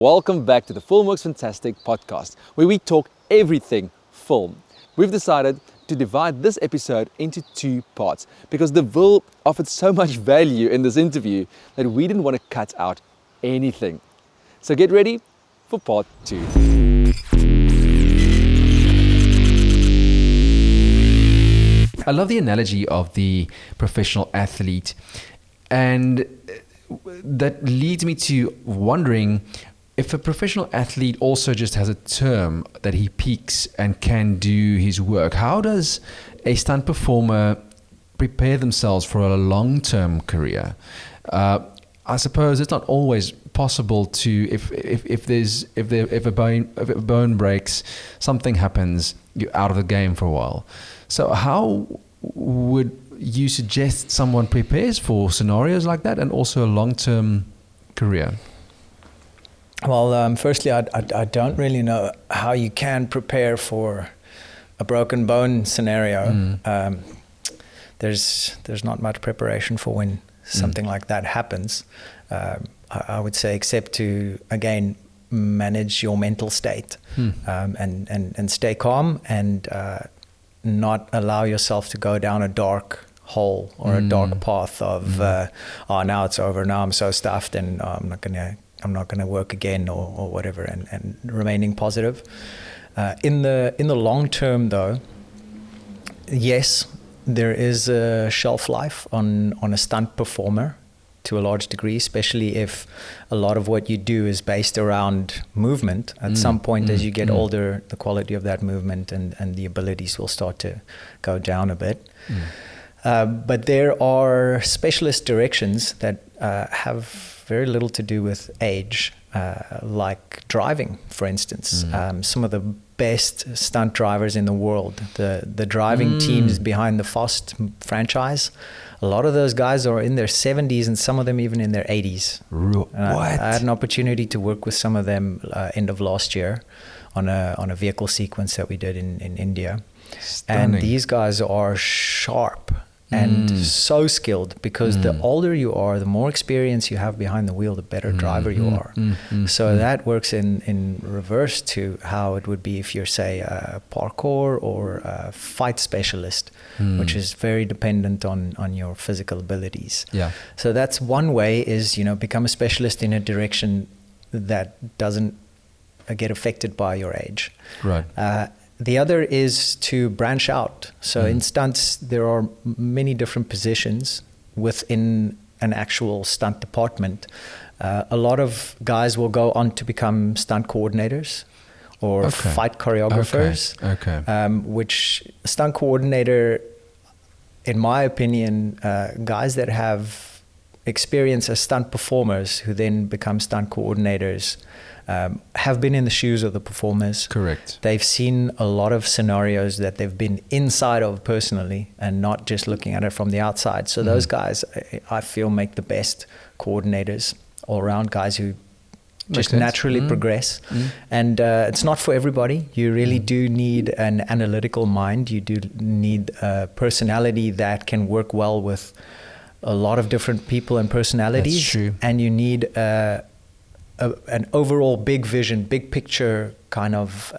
Welcome back to the Film Works Fantastic podcast, where we talk everything film. We've decided to divide this episode into two parts because DeVille offered so much value in this interview that we didn't want to cut out anything. So get ready for part two. I love the analogy of the professional athlete, and that leads me to wondering if a professional athlete also just has a term that he peaks and can do his work. How does a stunt performer prepare themselves for a long-term career? I suppose it's not always possible to, if a bone breaks, something happens, you're out of the game for a while. So how would you suggest someone prepares for scenarios like that and also a long-term career? Well, firstly, I don't really know how you can prepare for a broken bone scenario. There's not much preparation for when something like that happens. I would say, except to, again, manage your mental state and stay calm and not allow yourself to go down a dark hole or a dark path of, now it's over, now I'm so stuffed and I'm not gonna work again or whatever, and remaining positive. In the long term, though, yes, there is a shelf life on a stunt performer to a large degree, especially if a lot of what you do is based around movement. At some point, as you get older, the quality of that movement and the abilities will start to go down a bit. But there are specialist directions that have very little to do with age, like driving, for instance. Some of the best stunt drivers in the world, the driving teams behind the Fast franchise, a lot of those guys are in their 70s and some of them even in their 80s. What? I had an opportunity to work with some of them end of last year on a vehicle sequence that we did in India. Stunning. And these guys are sharp and so skilled, because the older you are, the more experience you have behind the wheel, the better driver you are. So that works in reverse to how it would be if you're, say, a parkour or a fight specialist, which is very dependent on your physical abilities. Yeah. So that's one way, is, become a specialist in a direction that doesn't get affected by your age. Right. The other is to branch out. So in stunts, there are many different positions within an actual stunt department. A lot of guys will go on to become stunt coordinators or fight choreographers. Which stunt coordinator, in my opinion, guys that have experience as stunt performers who then become stunt coordinators, have been in the shoes of the performers. Correct. They've seen a lot of scenarios that they've been inside of personally and not just looking at it from the outside. So those guys, I feel, make the best coordinators, all around guys who just naturally progress. And it's not for everybody. You really do need an analytical mind. You do need a personality that can work well with a lot of different people and personalities. That's true. And you need an overall big vision, big picture kind of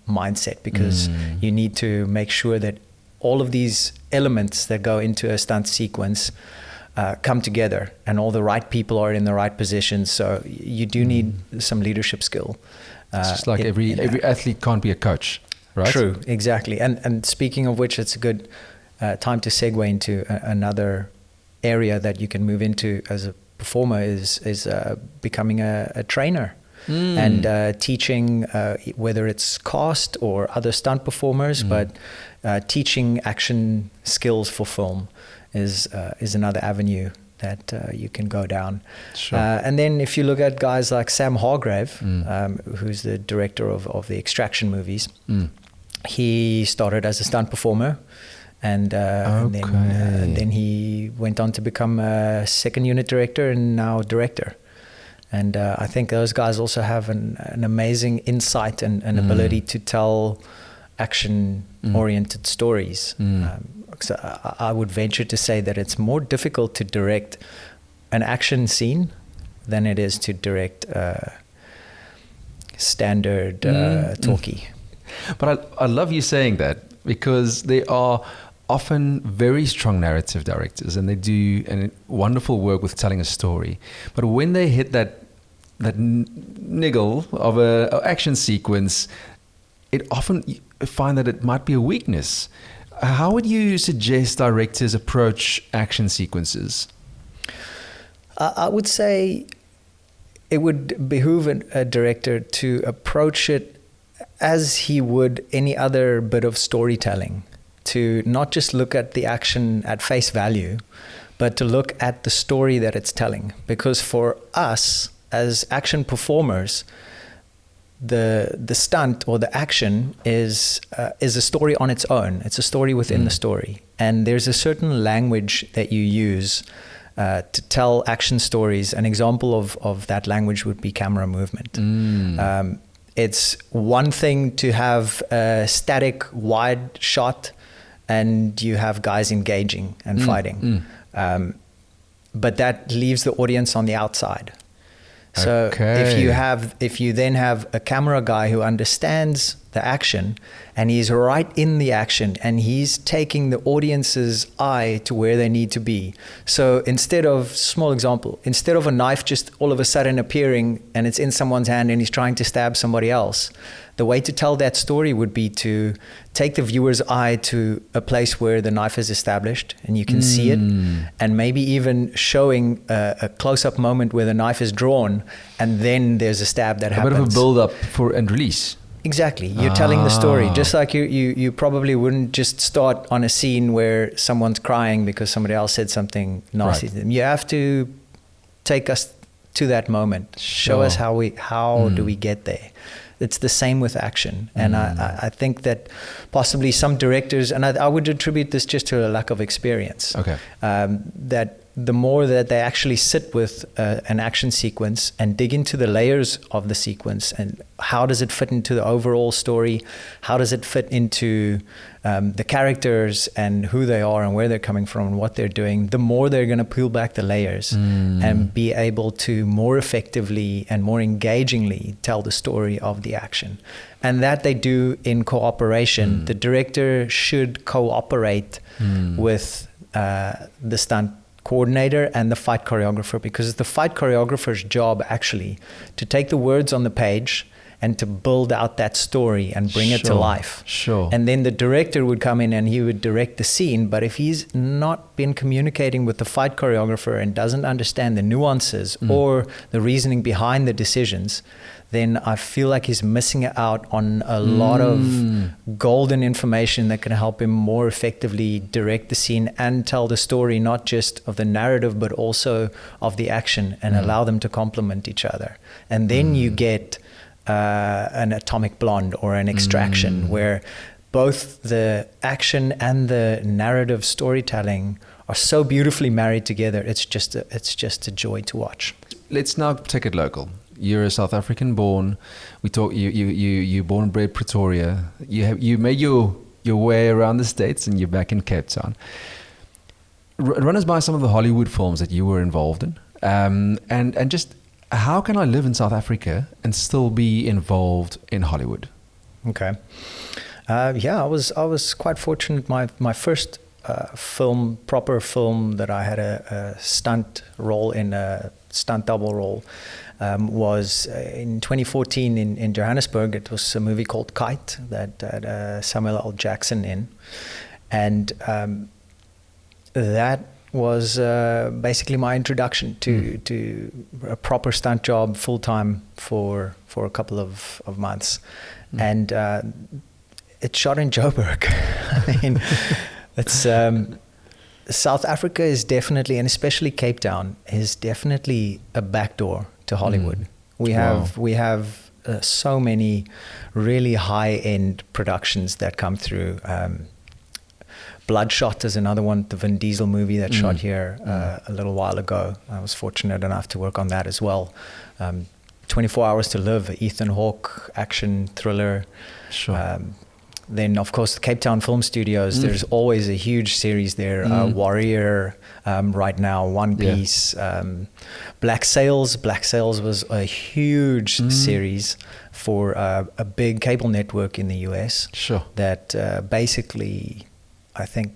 mindset, because you need to make sure that all of these elements that go into a stunt sequence come together and all the right people are in the right positions. So you do need some leadership skill. It's just like every athlete can't be a coach, right? True, exactly. And speaking of which, it's a good time to segue into another area that you can move into as a performer, is becoming a trainer and teaching, whether it's cast or other stunt performers, but teaching action skills for film is another avenue that you can go down. Sure. And then if you look at guys like Sam Hargrave, who's the director of the Extraction movies, he started as a stunt performer. And then he went on to become a second unit director and now director. And I think those guys also have an amazing insight and ability to tell action-oriented stories. So I would venture to say that it's more difficult to direct an action scene than it is to direct standard talkie. But I love you saying that, because there are often very strong narrative directors, and they do wonderful work with telling a story. But when they hit that niggle of an action sequence, it often you find that it might be a weakness. How would you suggest directors approach action sequences? I would say it would behoove a director to approach it as he would any other bit of storytelling, to not just look at the action at face value, but to look at the story that it's telling. Because for us as action performers, the stunt or the action is a story on its own. It's a story within the story, and there's a certain language that you use to tell action stories. An example of that language would be camera movement. It's one thing to have a static wide shot and you have guys engaging and fighting, but that leaves the audience on the outside. So if you then have a camera guy who understands the action, and he's right in the action, and he's taking the audience's eye to where they need to be. So instead of a knife just all of a sudden appearing and it's in someone's hand and he's trying to stab somebody else, the way to tell that story would be to take the viewer's eye to a place where the knife is established and you can see it, and maybe even showing a close-up moment where the knife is drawn and then there's a stab that happens. A bit of a build-up and release. Exactly. You're telling the story. Just like you probably wouldn't just start on a scene where someone's crying because somebody else said something nasty to them. You have to take us to that moment. Show us how do we get there. It's the same with action. And I think that possibly some directors, and I would attribute this just to a lack of experience, that the more that they actually sit with an action sequence and dig into the layers of the sequence and how does it fit into the overall story, how does it fit into the characters and who they are and where they're coming from and what they're doing, the more they're going to peel back the layers and be able to more effectively and more engagingly tell the story of the action. And that they do in cooperation. The director should cooperate with the stunt coordinator and the fight choreographer, because it's the fight choreographer's job actually to take the words on the page and to build out that story and bring it to life. And then the director would come in and he would direct the scene. But if he's not been communicating with the fight choreographer and doesn't understand the nuances or the reasoning behind the decisions, then I feel like he's missing out on a lot of golden information that can help him more effectively direct the scene and tell the story, not just of the narrative, but also of the action, and allow them to complement each other. And then you get an Atomic Blonde or an Extraction, where both the action and the narrative storytelling are so beautifully married together. It's just a joy to watch. Let's now take it local. You're a South African born. We talk. You born and bred Pretoria. You made your way around the States, and you're back in Cape Town. Run us by some of the Hollywood films that you were involved in, and just how can I live in South Africa and still be involved in Hollywood? Okay. I was quite fortunate. My first proper film that I had a stunt role in, a stunt double role, was in 2014 in Johannesburg. It was a movie called Kite that had Samuel L. Jackson in, and that was basically my introduction to a proper stunt job full time for a couple of months, and it's shot in Joburg. I mean, it's South Africa is definitely, and especially Cape Town, is definitely a backdoor to Hollywood. We have so many really high-end productions that come through. Bloodshot is another one, the Vin Diesel movie that shot here a little while ago. I was fortunate enough to work on that as well. 24 Hours to Live, Ethan Hawke action thriller. then of course the Cape Town Film Studios, there's always a huge series there. Warrior, right now, One Piece, Black Sails. Black Sails was a huge series for a big cable network in the US. Sure. That basically, I think,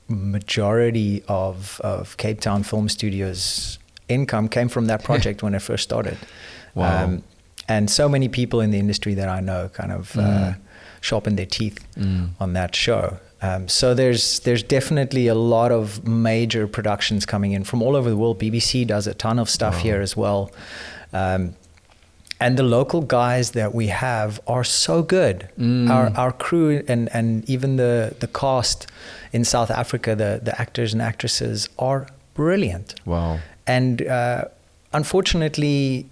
majority of Cape Town Film Studios income came from that project when it first started. Wow. And so many people in the industry that I know kind of sharpened their teeth on that show. So there's definitely a lot of major productions coming in from all over the world. BBC does a ton of stuff here as well. And the local guys that we have are so good. Our crew and even the cast in South Africa, the actors and actresses are brilliant. Wow. And unfortunately,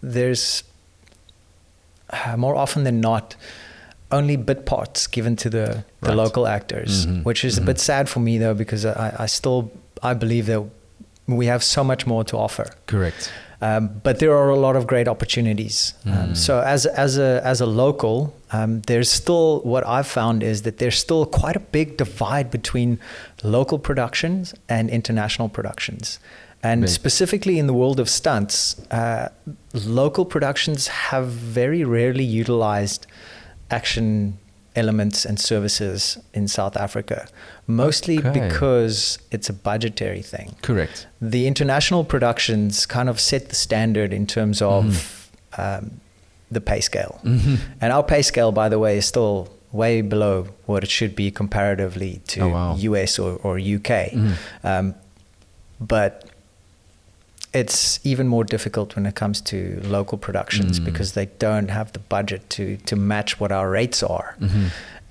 there's more often than not only bit parts given to the local actors, which is a bit sad for me though, because I believe that we have so much more to offer. Correct. But there are a lot of great opportunities. So as a local, there's still, what I've found is that there's still quite a big divide between local productions and international productions. And specifically in the world of stunts, local productions have very rarely utilized action elements and services in South Africa, mostly because it's a budgetary thing. Correct. The international productions kind of set the standard in terms of the pay scale. And our pay scale, by the way, is still way below what it should be comparatively to US or UK. But it's even more difficult when it comes to local productions because they don't have the budget to match what our rates are.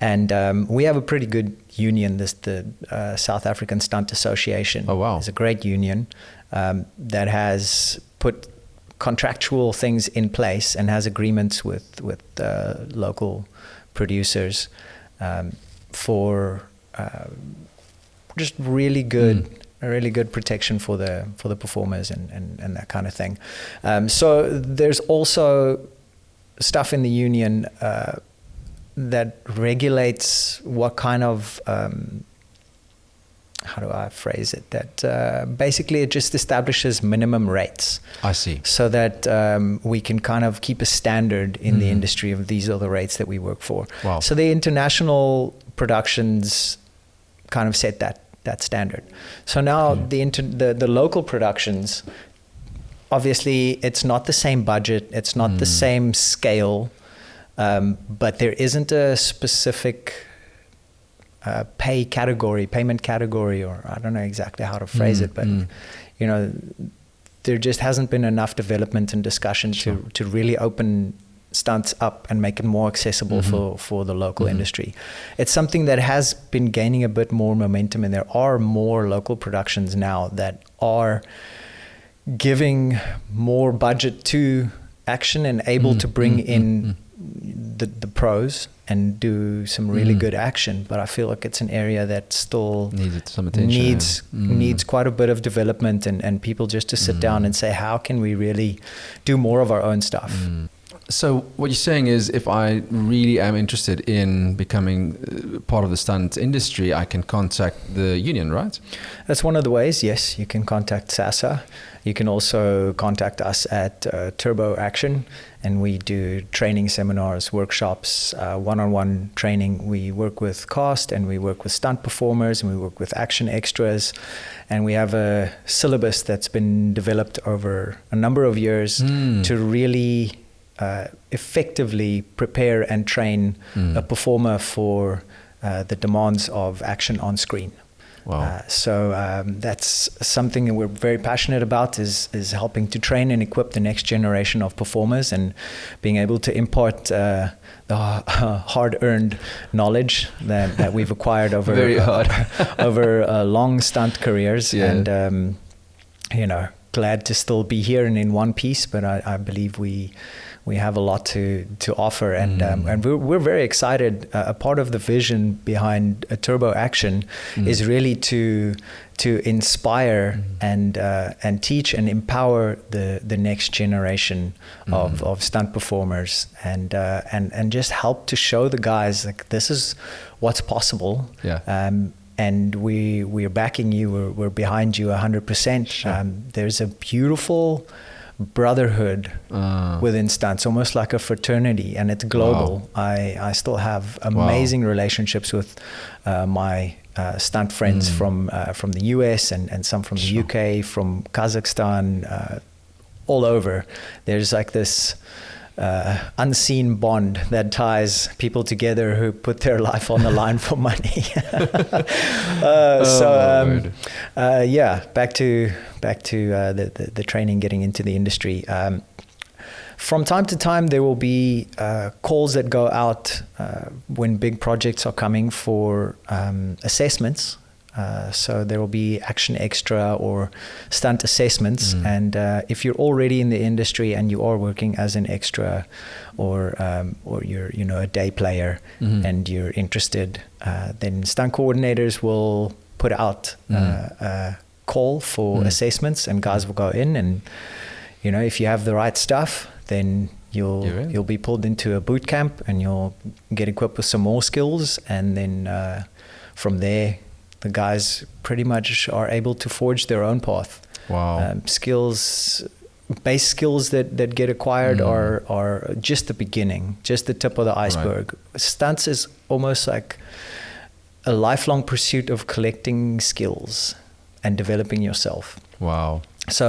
And we have a pretty good union, the South African Stunt Association. Oh, wow. It's a great union that has put contractual things in place and has agreements with local producers for just really good protection for the performers and that kind of thing. So there's also stuff in the union that regulates what kind of how do I phrase it? That basically it just establishes minimum rates. I see. So that we can kind of keep a standard in the industry of these are the rates that we work for. Wow. So the international productions kind of set that standard. So now the local productions, obviously it's not the same budget, it's not the same scale, but there isn't a specific payment category, or I don't know exactly how to phrase it, but you know, there just hasn't been enough development and discussion to really open stunts up and make it more accessible for the local industry. It's something that has been gaining a bit more momentum, and there are more local productions now that are giving more budget to action and able to bring in the pros and do some really good action. But I feel like it's an area that still needs some attention. Needs quite a bit of development and people just to sit down and say, how can we really do more of our own stuff? So what you're saying is, if I really am interested in becoming part of the stunt industry, I can contact the union, right? That's one of the ways, yes. You can contact SASA. You can also contact us at Turbo Action, and we do training seminars, workshops, one-on-one training. We work with cast, and we work with stunt performers, and we work with action extras. And we have a syllabus that's been developed over a number of years to really effectively prepare and train a performer for the demands of action on screen. Wow. So that's something that we're very passionate about, is helping to train and equip the next generation of performers and being able to impart the hard-earned knowledge that we've acquired over over long stunt careers. And you know, glad to still be here and in one piece, but I believe we have a lot to offer, and we're very excited. A part of the vision behind a Turbo Action is really to inspire and teach and empower the next generation of stunt performers, and just help to show the guys like this is what's possible. And we're backing you. We're behind you 100%. Sure. There's a beautiful brotherhood within stunts, almost like a fraternity, and it's global. Wow. I still have amazing relationships with my stunt friends from the US and some from the UK, from Kazakhstan, all over. There's like this unseen bond that ties people together who put their life on the line for money. Back to the training, getting into the industry. From time to time, there will be calls that go out when big projects are coming for assessments. So there will be action extra or stunt assessments. And if you're already in the industry and you are working as an extra or you're a day player and you're interested, then stunt coordinators will put out a call for assessments, and guys will go in, and if you have the right stuff, then you'll be pulled into a boot camp and you'll get equipped with some more skills, and then from there the guys pretty much are able to forge their own path. Wow. Base skills that get acquired are just the beginning, just the tip of the iceberg. Right. Stunts is almost like a lifelong pursuit of collecting skills and developing yourself. Wow. So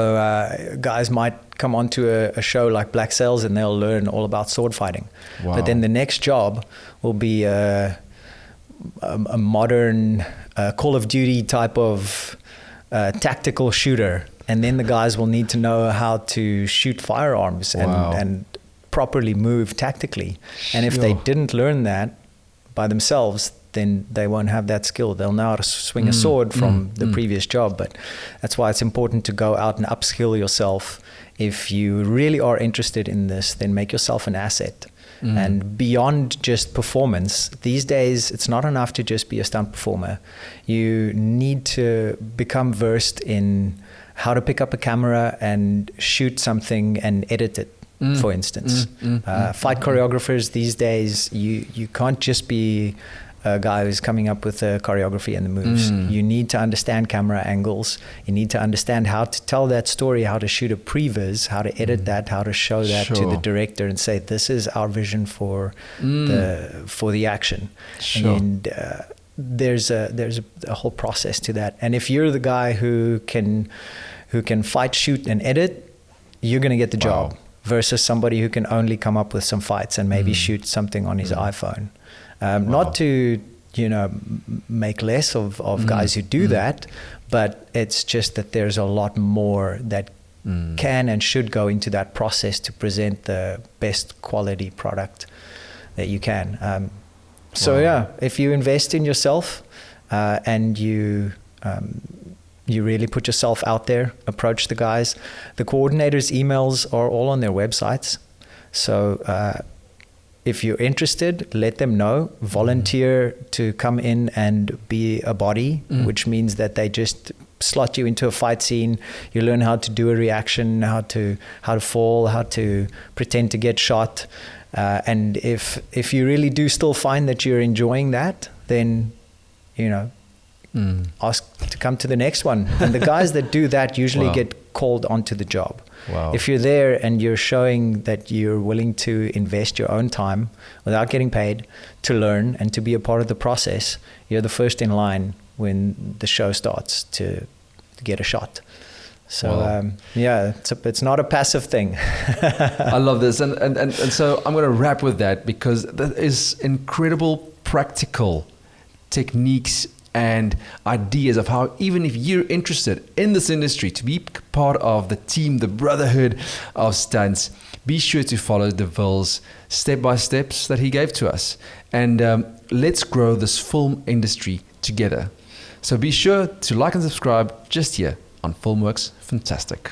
guys might come onto a show like Black Sails and they'll learn all about sword fighting. Wow. But then the next job will be a modern Call of Duty type of tactical shooter, and then the guys will need to know how to shoot firearms and properly move tactically. And if they didn't learn that by themselves, then they won't have that skill. They'll know how to swing a sword from the previous job. But that's why it's important to go out and upskill yourself. If you really are interested in this, then make yourself an asset. And beyond just performance, these days it's not enough to just be a stunt performer. You need to become versed in how to pick up a camera and shoot something and edit it, for instance. Fight choreographers these days, you can't just be a guy who's coming up with the choreography and the moves. You need to understand camera angles. You need to understand how to tell that story, how to shoot a previs, how to edit that, how to show that to the director and say, this is our vision for the action. And there's a whole process to that. And if you're the guy who can fight, shoot, and edit, you're going to get the job versus somebody who can only come up with some fights and maybe shoot something on his iPhone. Not to, make less of guys who do that, but it's just that there's a lot more that can and should go into that process to present the best quality product that you can. If you invest in yourself and you really put yourself out there, approach the guys. The coordinators' emails are all on their websites. So if you're interested, let them know. Volunteer to come in and be a body, which means that they just slot you into a fight scene. You learn how to do a reaction, how to fall, how to pretend to get shot. And if you really do still find that you're enjoying that, then ask to come to the next one. And the guys that do that usually get called onto the job. Wow. If you're there and you're showing that you're willing to invest your own time without getting paid to learn and to be a part of the process, you're the first in line when the show starts to get a shot. So it's not a passive thing. I love this, and so I'm going to wrap with that, because that is incredible practical techniques and ideas of how, even if you're interested in this industry, to be part of the team, the brotherhood of stunts, be sure to follow DeVille's step-by-steps that he gave to us. And let's grow this film industry together. So be sure to like and subscribe just here on Filmworks. Fantastic.